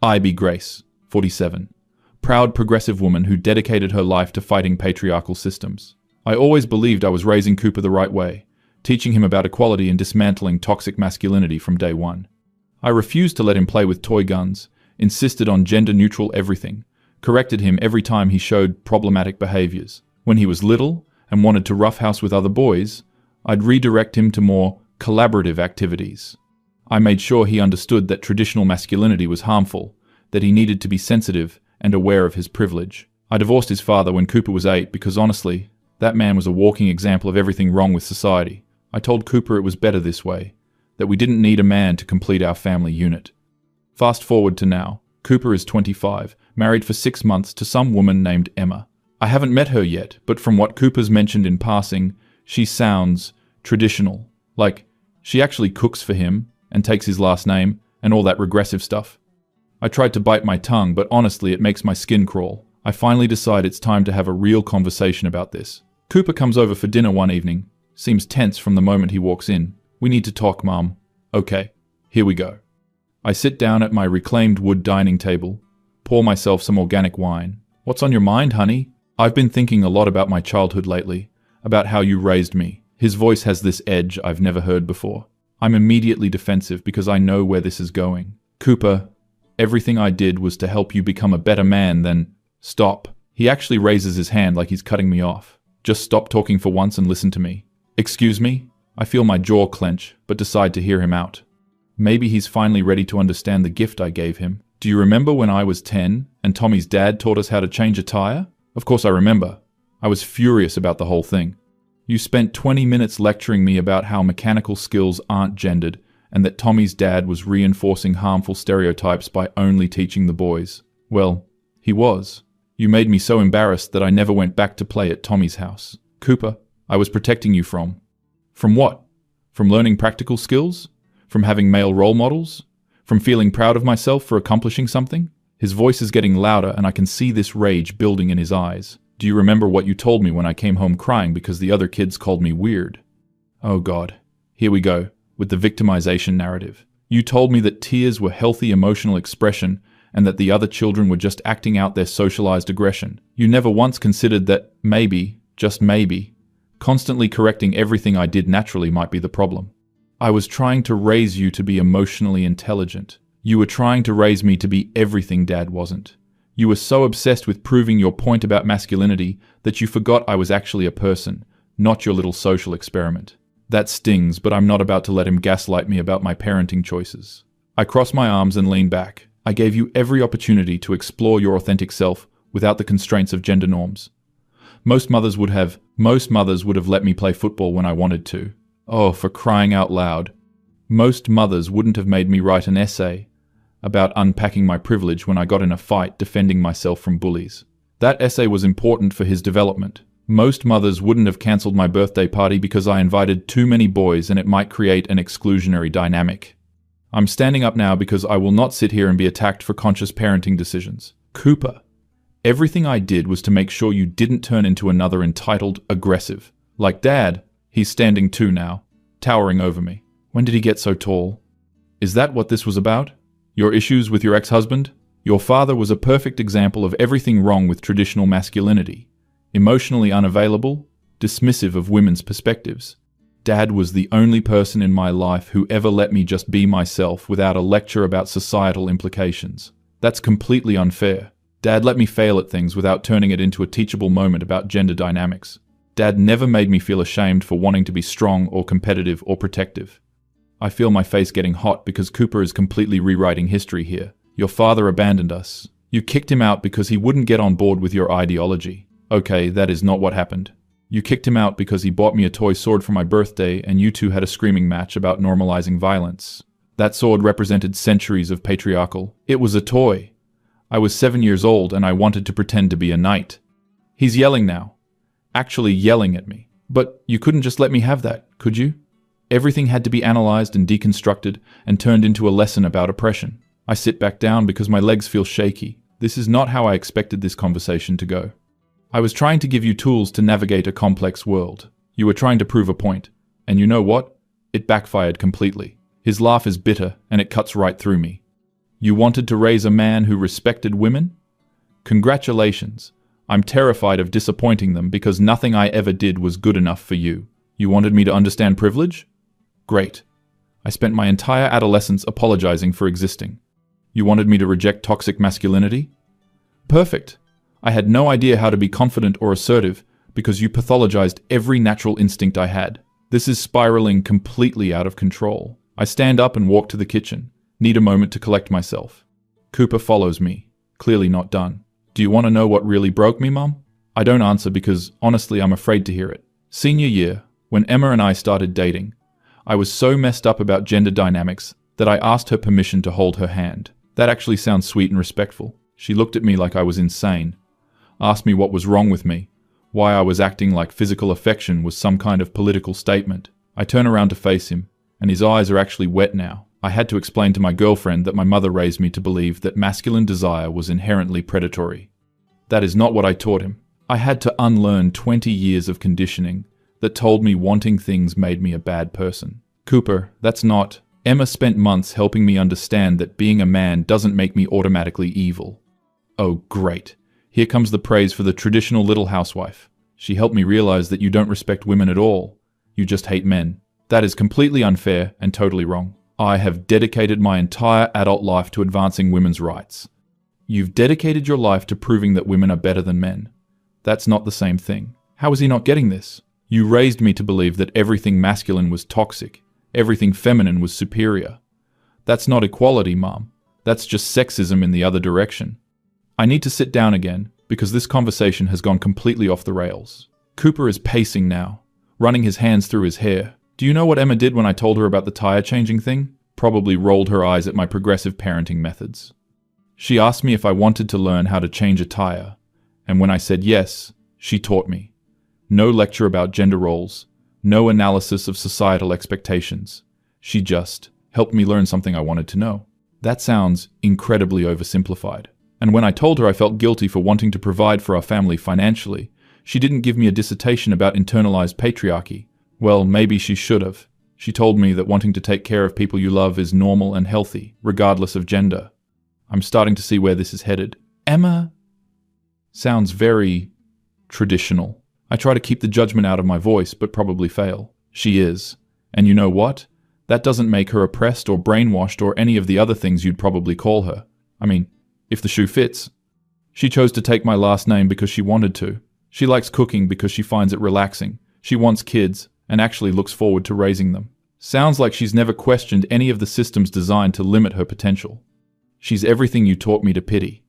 I be Grace, 47. Proud progressive woman who dedicated her life to fighting patriarchal systems. I always believed I was raising Cooper the right way, teaching him about equality and dismantling toxic masculinity from day one. I refused to let him play with toy guns, insisted on gender-neutral everything, corrected him every time he showed problematic behaviors. When he was little and wanted to roughhouse with other boys, I'd redirect him to more collaborative activities. I made sure he understood that traditional masculinity was harmful, that he needed to be sensitive and aware of his privilege. I divorced his father when Cooper was 8 because honestly, that man was a walking example of everything wrong with society. I told Cooper it was better this way, that we didn't need a man to complete our family unit. Fast forward to now. Cooper is 25, married for 6 months to some woman named Emma. I haven't met her yet, but from what Cooper's mentioned in passing, she sounds traditional. Like, she actually cooks for him and takes his last name and all that regressive stuff. I tried to bite my tongue, but honestly it makes my skin crawl. I finally decide it's time to have a real conversation about this. Cooper comes over for dinner one evening. Seems tense from the moment he walks in. We need to talk, Mom. Okay, here we go. I sit down at my reclaimed wood dining table, pour myself some organic wine. What's on your mind, honey? I've been thinking a lot about my childhood lately, about how you raised me. His voice has this edge I've never heard before. I'm immediately defensive because I know where this is going. Cooper, everything I did was to help you become a better man than... Stop. He actually raises his hand like he's cutting me off. Just stop talking for once and listen to me. Excuse me? I feel my jaw clench, but decide to hear him out. Maybe he's finally ready to understand the gift I gave him. Do you remember when I was 10 and Tommy's dad taught us how to change a tire? Of course I remember. I was furious about the whole thing. You spent 20 minutes lecturing me about how mechanical skills aren't gendered and that Tommy's dad was reinforcing harmful stereotypes by only teaching the boys. Well, he was. You made me so embarrassed that I never went back to play at Tommy's house. Cooper, I was protecting you from... From what? From learning practical skills? From having male role models? From feeling proud of myself for accomplishing something? His voice is getting louder and I can see this rage building in his eyes. Do you remember what you told me when I came home crying because the other kids called me weird? Oh God, here we go, with the victimization narrative. You told me that tears were healthy emotional expression and that the other children were just acting out their socialized aggression. You never once considered that maybe, just maybe, constantly correcting everything I did naturally might be the problem. I was trying to raise you to be emotionally intelligent. You were trying to raise me to be everything Dad wasn't. You were so obsessed with proving your point about masculinity that you forgot I was actually a person, not your little social experiment. That stings, but I'm not about to let him gaslight me about my parenting choices. I cross my arms and lean back. I gave you every opportunity to explore your authentic self without the constraints of gender norms. Most mothers would have let me play football when I wanted to. Oh, for crying out loud. Most mothers wouldn't have made me write an essay about unpacking my privilege when I got in a fight defending myself from bullies. That essay was important for his development. Most mothers wouldn't have cancelled my birthday party because I invited too many boys and it might create an exclusionary dynamic. I'm standing up now because I will not sit here and be attacked for conscious parenting decisions. Cooper, everything I did was to make sure you didn't turn into another entitled aggressive. Like Dad, he's standing too now, towering over me. When did he get so tall? Is that what this was about? Your issues with your ex-husband? Your father was a perfect example of everything wrong with traditional masculinity. Emotionally unavailable, dismissive of women's perspectives. Dad was the only person in my life who ever let me just be myself without a lecture about societal implications. That's completely unfair. Dad let me fail at things without turning it into a teachable moment about gender dynamics. Dad never made me feel ashamed for wanting to be strong or competitive or protective. I feel my face getting hot because Cooper is completely rewriting history here. Your father abandoned us. You kicked him out because he wouldn't get on board with your ideology. Okay, that is not what happened. You kicked him out because he bought me a toy sword for my birthday and you two had a screaming match about normalizing violence. That sword represented centuries of patriarchal. It was a toy. I was 7 years old and I wanted to pretend to be a knight. He's yelling now. Actually yelling at me. But you couldn't just let me have that, could you? Everything had to be analyzed and deconstructed and turned into a lesson about oppression. I sit back down because my legs feel shaky. This is not how I expected this conversation to go. I was trying to give you tools to navigate a complex world. You were trying to prove a point. And you know what? It backfired completely. His laugh is bitter and it cuts right through me. You wanted to raise a man who respected women? Congratulations. I'm terrified of disappointing them because nothing I ever did was good enough for you. You wanted me to understand privilege? Great. I spent my entire adolescence apologizing for existing. You wanted me to reject toxic masculinity? Perfect. I had no idea how to be confident or assertive because you pathologized every natural instinct I had. This is spiraling completely out of control. I stand up and walk to the kitchen. Need a moment to collect myself. Cooper follows me, clearly not done. Do you want to know what really broke me, Mum? I don't answer because, honestly, I'm afraid to hear it. Senior year, when Emma and I started dating, I was so messed up about gender dynamics that I asked her permission to hold her hand. That actually sounds sweet and respectful. She looked at me like I was insane, asked me what was wrong with me, why I was acting like physical affection was some kind of political statement. I turn around to face him, and his eyes are actually wet now. I had to explain to my girlfriend that my mother raised me to believe that masculine desire was inherently predatory. That is not what I taught him. I had to unlearn 20 years of conditioning that told me wanting things made me a bad person. Cooper, that's not... Emma spent months helping me understand that being a man doesn't make me automatically evil. Oh, great. Here comes the praise for the traditional little housewife. She helped me realize that you don't respect women at all. You just hate men. That is completely unfair and totally wrong. I have dedicated my entire adult life to advancing women's rights. You've dedicated your life to proving that women are better than men. That's not the same thing. How is he not getting this? You raised me to believe that everything masculine was toxic. Everything feminine was superior. That's not equality, Mom. That's just sexism in the other direction. I need to sit down again, because this conversation has gone completely off the rails. Cooper is pacing now, running his hands through his hair. Do you know what Emma did when I told her about the tire changing thing? Probably rolled her eyes at my progressive parenting methods. She asked me if I wanted to learn how to change a tire, and when I said yes, she taught me. No lecture about gender roles. No analysis of societal expectations. She just helped me learn something I wanted to know. That sounds incredibly oversimplified. And when I told her I felt guilty for wanting to provide for our family financially, she didn't give me a dissertation about internalized patriarchy. Well, maybe she should have. She told me that wanting to take care of people you love is normal and healthy, regardless of gender. I'm starting to see where this is headed. Emma sounds very traditional. I try to keep the judgment out of my voice, but probably fail. She is. And you know what? That doesn't make her oppressed or brainwashed or any of the other things you'd probably call her. I mean, if the shoe fits. She chose to take my last name because she wanted to. She likes cooking because she finds it relaxing. She wants kids and actually looks forward to raising them. Sounds like she's never questioned any of the systems designed to limit her potential. She's everything you taught me to pity.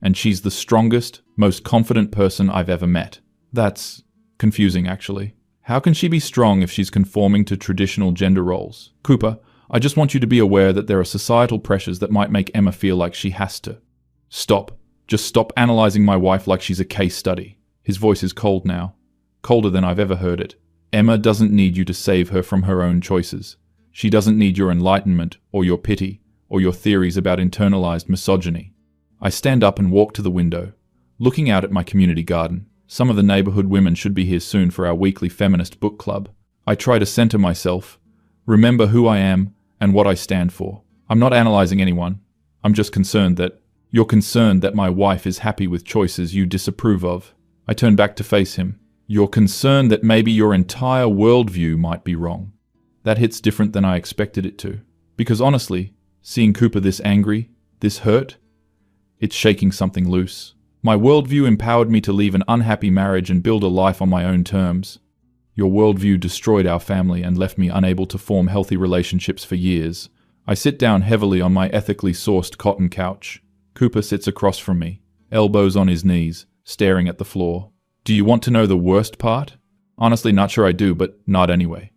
And she's the strongest, most confident person I've ever met. That's confusing, actually. How can she be strong if she's conforming to traditional gender roles? Cooper, I just want you to be aware that there are societal pressures that might make Emma feel like she has to. Stop. Just stop analyzing my wife like she's a case study. His voice is cold now. Colder than I've ever heard it. Emma doesn't need you to save her from her own choices. She doesn't need your enlightenment or your pity or your theories about internalized misogyny. I stand up and walk to the window, looking out at my community garden. Some of the neighborhood women should be here soon for our weekly feminist book club. I try to center myself, remember who I am and what I stand for. I'm not analyzing anyone. I'm just concerned that you're concerned that my wife is happy with choices you disapprove of. I turn back to face him. You're concerned that maybe your entire worldview might be wrong. That hits different than I expected it to. Because honestly, seeing Cooper this angry, this hurt, it's shaking something loose. My worldview empowered me to leave an unhappy marriage and build a life on my own terms. Your worldview destroyed our family and left me unable to form healthy relationships for years. I sit down heavily on my ethically sourced cotton couch. Cooper sits across from me, elbows on his knees, staring at the floor. Do you want to know the worst part? Honestly, not sure I do, but not anyway.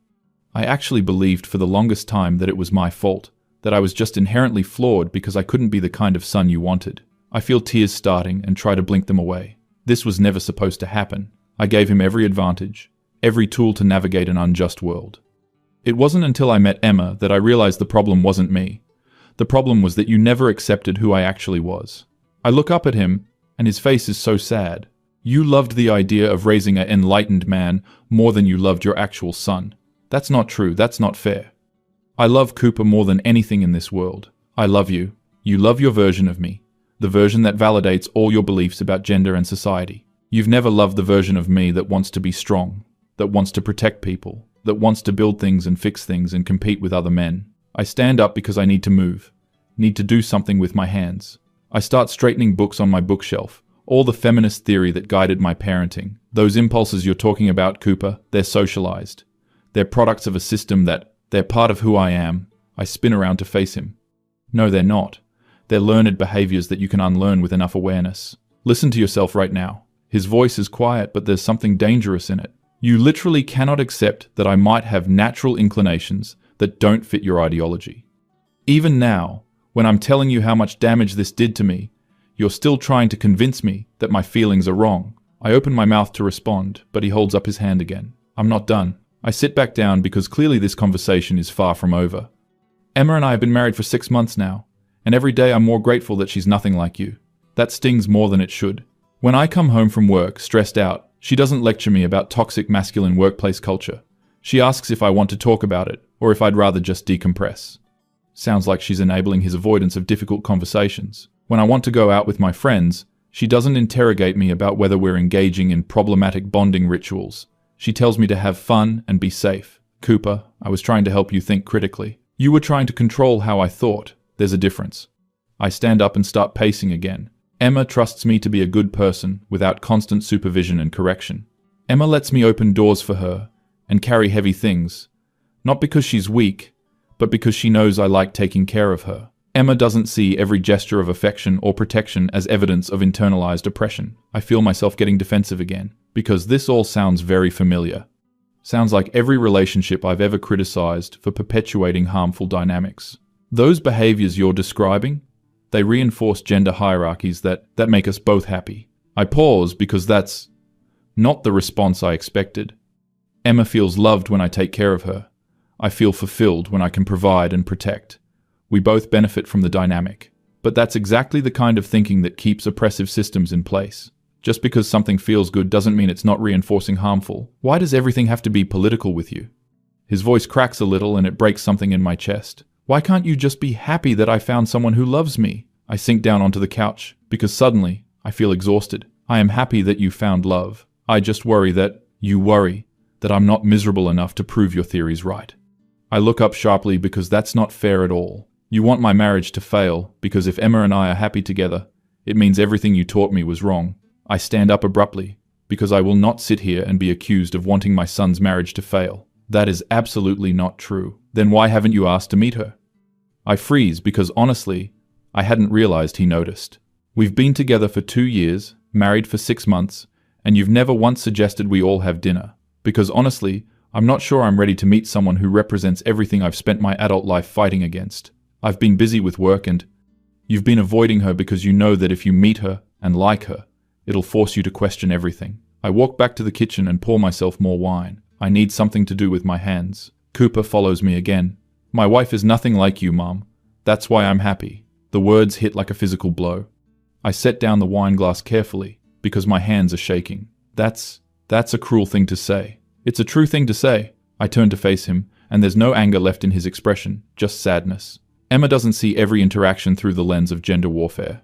I actually believed for the longest time that it was my fault, that I was just inherently flawed because I couldn't be the kind of son you wanted. I feel tears starting and try to blink them away. This was never supposed to happen. I gave him every advantage, every tool to navigate an unjust world. It wasn't until I met Emma that I realized the problem wasn't me. The problem was that you never accepted who I actually was. I look up at him, and his face is so sad. You loved the idea of raising an enlightened man more than you loved your actual son. That's not true. That's not fair. I love Cooper more than anything in this world. I love you. You love your version of me, the version that validates all your beliefs about gender and society. You've never loved the version of me that wants to be strong, that wants to protect people, that wants to build things and fix things and compete with other men. I stand up because I need to move, need to do something with my hands. I start straightening books on my bookshelf, all the feminist theory that guided my parenting. Those impulses you're talking about, Cooper, they're socialized. They're products of a system they're part of who I am. I spin around to face him. No, they're not. They're learned behaviors that you can unlearn with enough awareness. Listen to yourself right now. His voice is quiet, but there's something dangerous in it. You literally cannot accept that I might have natural inclinations that don't fit your ideology. Even now, when I'm telling you how much damage this did to me, you're still trying to convince me that my feelings are wrong. I open my mouth to respond, but he holds up his hand again. I'm not done. I sit back down because clearly this conversation is far from over. Emma and I have been married for 6 months now, and every day I'm more grateful that she's nothing like you. That stings more than it should. When I come home from work, stressed out, she doesn't lecture me about toxic masculine workplace culture. She asks if I want to talk about it, or if I'd rather just decompress. Sounds like she's enabling his avoidance of difficult conversations. When I want to go out with my friends, she doesn't interrogate me about whether we're engaging in problematic bonding rituals. She tells me to have fun and be safe. Cooper, I was trying to help you think critically. You were trying to control how I thought. There's a difference. I stand up and start pacing again. Emma trusts me to be a good person without constant supervision and correction. Emma lets me open doors for her and carry heavy things, not because she's weak, but because she knows I like taking care of her. Emma doesn't see every gesture of affection or protection as evidence of internalized oppression. I feel myself getting defensive again, because this all sounds very familiar. Sounds like every relationship I've ever criticized for perpetuating harmful dynamics. Those behaviors you're describing, they reinforce gender hierarchies that make us both happy. I pause because that's not the response I expected. Emma feels loved when I take care of her. I feel fulfilled when I can provide and protect. We both benefit from the dynamic. But that's exactly the kind of thinking that keeps oppressive systems in place. Just because something feels good doesn't mean it's not reinforcing harmful. Why does everything have to be political with you? His voice cracks a little and it breaks something in my chest. Why can't you just be happy that I found someone who loves me? I sink down onto the couch because suddenly I feel exhausted. I am happy that you found love. I just worry that I'm not miserable enough to prove your theories right. I look up sharply because that's not fair at all. You want my marriage to fail because if Emma and I are happy together, it means everything you taught me was wrong. I stand up abruptly because I will not sit here and be accused of wanting my son's marriage to fail. That is absolutely not true. Then why haven't you asked to meet her? I freeze because honestly, I hadn't realized he noticed. We've been together for 2 years, married for 6 months, and you've never once suggested we all have dinner. Because honestly, I'm not sure I'm ready to meet someone who represents everything I've spent my adult life fighting against. I've been busy with work and you've been avoiding her because you know that if you meet her and like her, it'll force you to question everything. I walk back to the kitchen and pour myself more wine. I need something to do with my hands. Cooper follows me again. My wife is nothing like you, Mom. That's why I'm happy. The words hit like a physical blow. I set down the wine glass carefully because my hands are shaking. That's a cruel thing to say. It's a true thing to say. I turn to face him, and there's no anger left in his expression, just sadness. Emma doesn't see every interaction through the lens of gender warfare.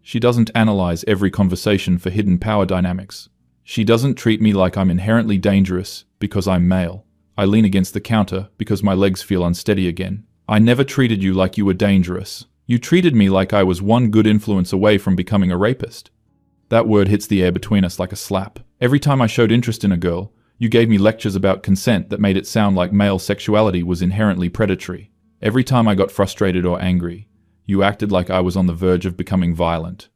She doesn't analyze every conversation for hidden power dynamics. She doesn't treat me like I'm inherently dangerous because I'm male. I lean against the counter because my legs feel unsteady again. I never treated you like you were dangerous. You treated me like I was one good influence away from becoming a rapist. That word hits the air between us like a slap. Every time I showed interest in a girl, you gave me lectures about consent that made it sound like male sexuality was inherently predatory. Every time I got frustrated or angry, you acted like I was on the verge of becoming violent.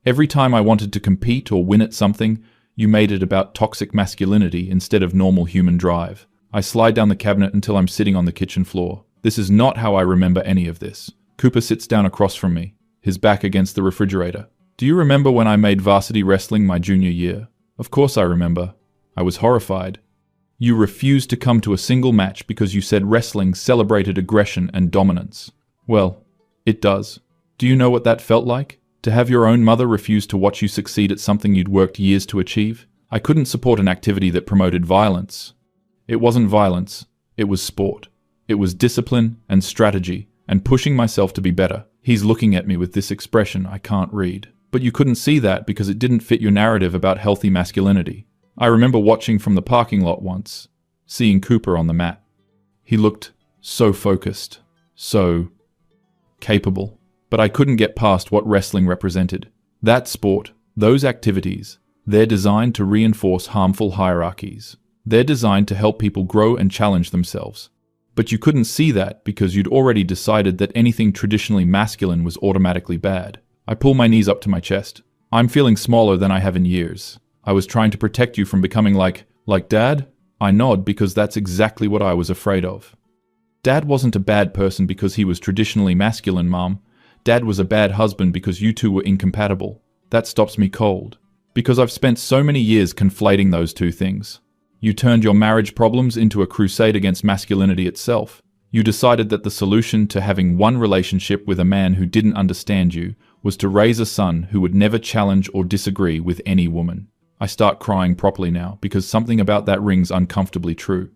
Every time I wanted to compete or win at something, you made it about toxic masculinity instead of normal human drive. I slide down the cabinet until I'm sitting on the kitchen floor. This is not how I remember any of this. Cooper sits down across from me, his back against the refrigerator. Do you remember when I made varsity wrestling my junior year? Of course I remember. I was horrified. You refused to come to a single match because you said wrestling celebrated aggression and dominance. Well, it does. Do you know what that felt like? To have your own mother refuse to watch you succeed at something you'd worked years to achieve? I couldn't support an activity that promoted violence. It wasn't violence. It was sport. It was discipline and strategy and pushing myself to be better. He's looking at me with this expression I can't read. But you couldn't see that because it didn't fit your narrative about healthy masculinity. I remember watching from the parking lot once, seeing Cooper on the mat. He looked so focused, so capable. But I couldn't get past what wrestling represented. That sport, those activities, they're designed to reinforce harmful hierarchies. They're designed to help people grow and challenge themselves. But you couldn't see that because you'd already decided that anything traditionally masculine was automatically bad. I pull my knees up to my chest. I'm feeling smaller than I have in years. I was trying to protect you from becoming like Dad? I nod because that's exactly what I was afraid of. Dad wasn't a bad person because he was traditionally masculine, Mom. Dad was a bad husband because you two were incompatible. That stops me cold. Because I've spent so many years conflating those two things. You turned your marriage problems into a crusade against masculinity itself. You decided that the solution to having one relationship with a man who didn't understand you was to raise a son who would never challenge or disagree with any woman. I start crying properly now because something about that rings uncomfortably true.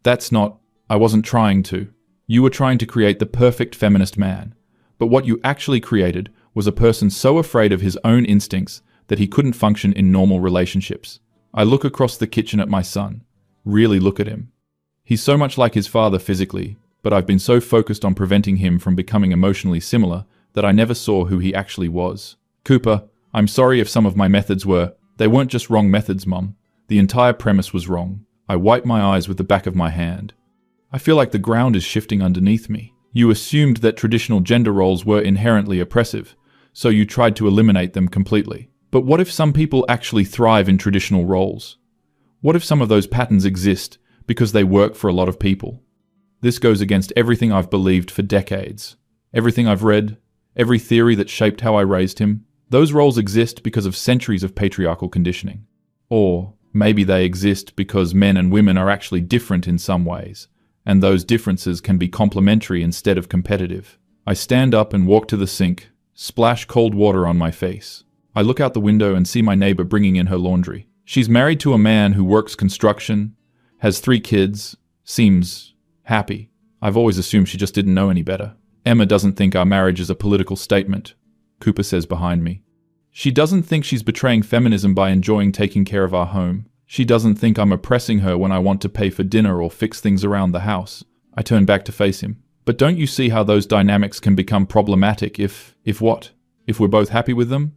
I wasn't trying to. You were trying to create the perfect feminist man. But what you actually created was a person so afraid of his own instincts that he couldn't function in normal relationships. I look across the kitchen at my son. Really look at him. He's so much like his father physically, but I've been so focused on preventing him from becoming emotionally similar that I never saw who he actually was. Cooper, I'm sorry if some of my methods they weren't just wrong methods, Mom. The entire premise was wrong. I wipe my eyes with the back of my hand. I feel like the ground is shifting underneath me. You assumed that traditional gender roles were inherently oppressive, so you tried to eliminate them completely. But what if some people actually thrive in traditional roles? What if some of those patterns exist because they work for a lot of people? This goes against everything I've believed for decades. Everything I've read, every theory that shaped how I raised him. Those roles exist because of centuries of patriarchal conditioning. Or maybe they exist because men and women are actually different in some ways, and those differences can be complementary instead of competitive. I stand up and walk to the sink, splash cold water on my face. I look out the window and see my neighbor bringing in her laundry. She's married to a man who works construction, has 3 kids, seems happy. I've always assumed she just didn't know any better. Emma doesn't think our marriage is a political statement, Cooper says behind me. She doesn't think she's betraying feminism by enjoying taking care of our home. She doesn't think I'm oppressing her when I want to pay for dinner or fix things around the house. I turn back to face him. But don't you see how those dynamics can become problematic if what? If we're both happy with them?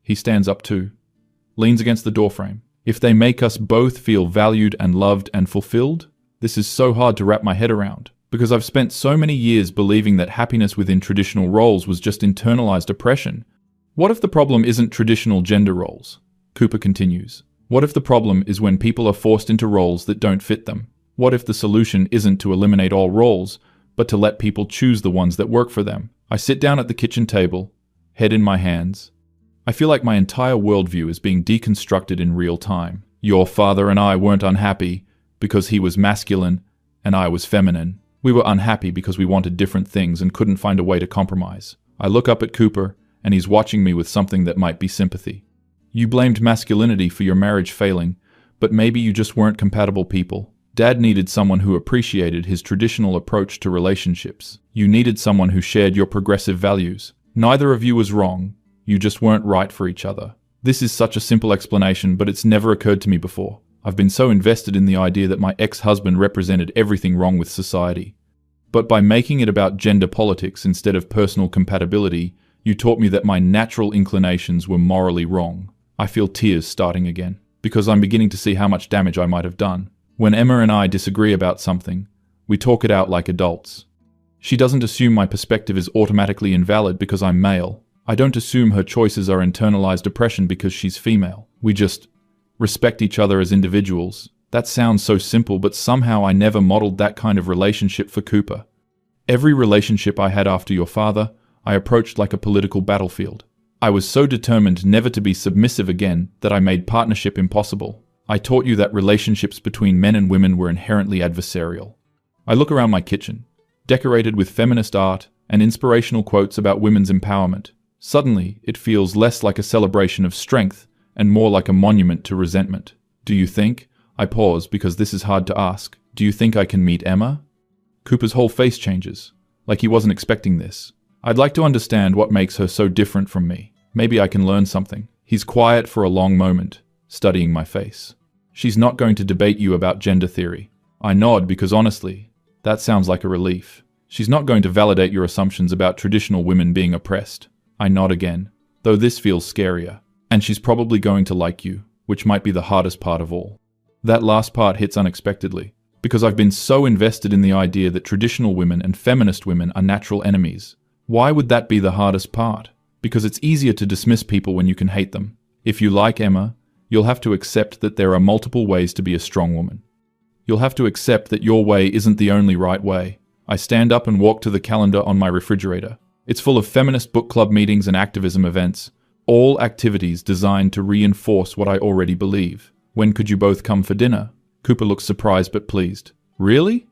He stands up too, leans against the doorframe. If they make us both feel valued and loved and fulfilled? This is so hard to wrap my head around, because I've spent so many years believing that happiness within traditional roles was just internalized oppression. What if the problem isn't traditional gender roles? Cooper continues. What if the problem is when people are forced into roles that don't fit them? What if the solution isn't to eliminate all roles, but to let people choose the ones that work for them? I sit down at the kitchen table, head in my hands. I feel like my entire worldview is being deconstructed in real time. Your father and I weren't unhappy because he was masculine and I was feminine. We were unhappy because we wanted different things and couldn't find a way to compromise. I look up at Cooper, and he's watching me with something that might be sympathy. You blamed masculinity for your marriage failing, but maybe you just weren't compatible people. Dad needed someone who appreciated his traditional approach to relationships. You needed someone who shared your progressive values. Neither of you was wrong. You just weren't right for each other. This is such a simple explanation, but it's never occurred to me before. I've been so invested in the idea that my ex-husband represented everything wrong with society. But by making it about gender politics instead of personal compatibility, you taught me that my natural inclinations were morally wrong. I feel tears starting again, because I'm beginning to see how much damage I might have done. When Emma and I disagree about something, we talk it out like adults. She doesn't assume my perspective is automatically invalid because I'm male. I don't assume her choices are internalized oppression because she's female. We just respect each other as individuals. That sounds so simple, but somehow I never modeled that kind of relationship for Cooper. Every relationship I had after your father, I approached like a political battlefield. I was so determined never to be submissive again that I made partnership impossible. I taught you that relationships between men and women were inherently adversarial. I look around my kitchen, decorated with feminist art and inspirational quotes about women's empowerment. Suddenly, it feels less like a celebration of strength and more like a monument to resentment. Do you think? I pause because this is hard to ask. Do you think I can meet Emma? Cooper's whole face changes, like he wasn't expecting this. I'd like to understand what makes her so different from me. Maybe I can learn something. He's quiet for a long moment, studying my face. She's not going to debate you about gender theory. I nod because honestly, that sounds like a relief. She's not going to validate your assumptions about traditional women being oppressed. I nod again, though this feels scarier. And she's probably going to like you, which might be the hardest part of all. That last part hits unexpectedly, because I've been so invested in the idea that traditional women and feminist women are natural enemies. Why would that be the hardest part? Because it's easier to dismiss people when you can hate them. If you like Emma, you'll have to accept that there are multiple ways to be a strong woman. You'll have to accept that your way isn't the only right way. I stand up and walk to the calendar on my refrigerator. It's full of feminist book club meetings and activism events, all activities designed to reinforce what I already believe. When could you both come for dinner? Cooper looks surprised but pleased. Really?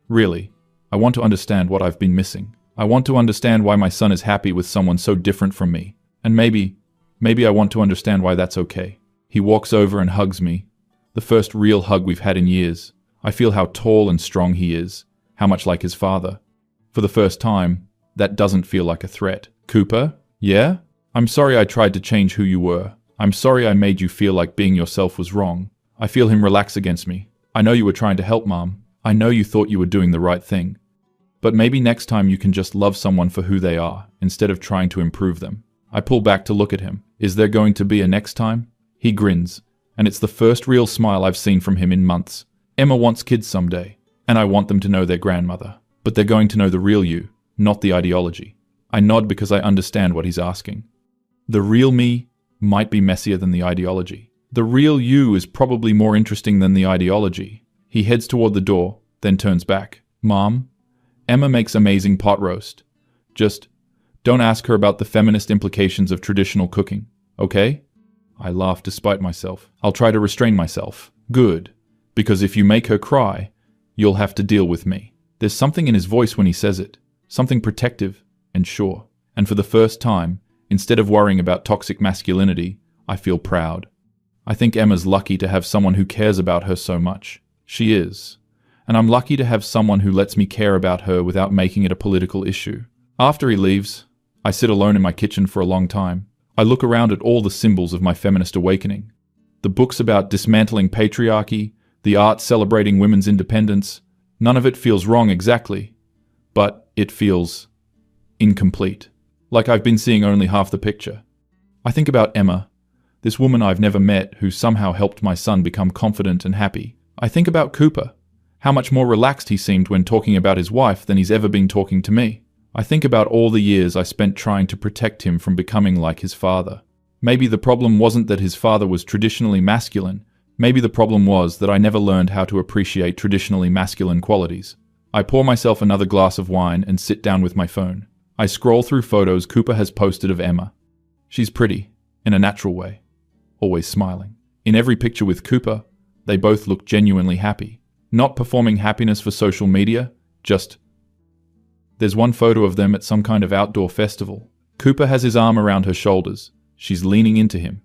Really. I want to understand what I've been missing. I want to understand why my son is happy with someone so different from me. And maybe I want to understand why that's okay. He walks over and hugs me. The first real hug we've had in years. I feel how tall and strong he is, how much like his father. For the first time, that doesn't feel like a threat. Cooper? Yeah? I'm sorry I tried to change who you were. I'm sorry I made you feel like being yourself was wrong. I feel him relax against me. I know you were trying to help, Mom. I know you thought you were doing the right thing. But maybe next time you can just love someone for who they are, instead of trying to improve them. I pull back to look at him. Is there going to be a next time? He grins, and it's the first real smile I've seen from him in months. Emma wants kids someday, and I want them to know their grandmother. But they're going to know the real you, not the ideology. I nod because I understand what he's asking. The real me might be messier than the ideology. The real you is probably more interesting than the ideology. He heads toward the door, then turns back. Mom, Emma makes amazing pot roast. Just don't ask her about the feminist implications of traditional cooking, okay? I laugh despite myself. I'll try to restrain myself. Good. Because if you make her cry, you'll have to deal with me. There's something in his voice when he says it. Something protective and sure. And for the first time, instead of worrying about toxic masculinity, I feel proud. I think Emma's lucky to have someone who cares about her so much. She is. And I'm lucky to have someone who lets me care about her without making it a political issue. After he leaves, I sit alone in my kitchen for a long time. I look around at all the symbols of my feminist awakening. The books about dismantling patriarchy, the art celebrating women's independence. None of it feels wrong exactly, but it feels incomplete. Like I've been seeing only half the picture. I think about Emma, this woman I've never met who somehow helped my son become confident and happy. I think about Cooper, how much more relaxed he seemed when talking about his wife than he's ever been talking to me. I think about all the years I spent trying to protect him from becoming like his father. Maybe the problem wasn't that his father was traditionally masculine. Maybe the problem was that I never learned how to appreciate traditionally masculine qualities. I pour myself another glass of wine and sit down with my phone. I scroll through photos Cooper has posted of Emma. She's pretty, in a natural way, always smiling. In every picture with Cooper, they both look genuinely happy. Not performing happiness for social media, just... There's one photo of them at some kind of outdoor festival. Cooper has his arm around her shoulders. She's leaning into him.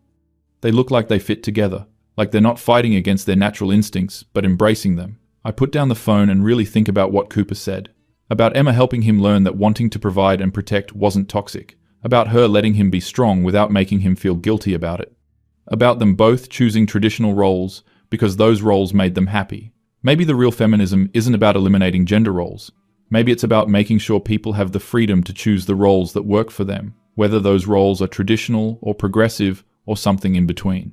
They look like they fit together, like they're not fighting against their natural instincts, but embracing them. I put down the phone and really think about what Cooper said. About Emma helping him learn that wanting to provide and protect wasn't toxic. About her letting him be strong without making him feel guilty about it. About them both choosing traditional roles because those roles made them happy. Maybe the real feminism isn't about eliminating gender roles. Maybe it's about making sure people have the freedom to choose the roles that work for them, whether those roles are traditional or progressive or something in between.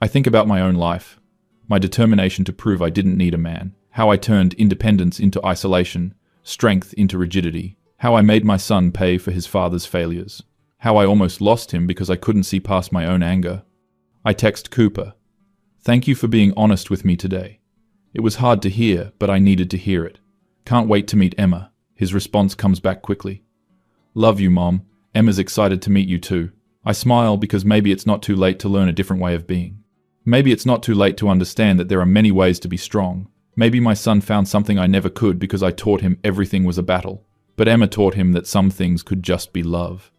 I think about my own life, my determination to prove I didn't need a man, how I turned independence into isolation, strength into rigidity, how I made my son pay for his father's failures, how I almost lost him because I couldn't see past my own anger. I text Cooper, "Thank you for being honest with me today. It was hard to hear, but I needed to hear it. Can't wait to meet Emma." His response comes back quickly. "Love you, Mom. Emma's excited to meet you too." I smile because maybe it's not too late to learn a different way of being. Maybe it's not too late to understand that there are many ways to be strong. Maybe my son found something I never could because I taught him everything was a battle. But Emma taught him that some things could just be love.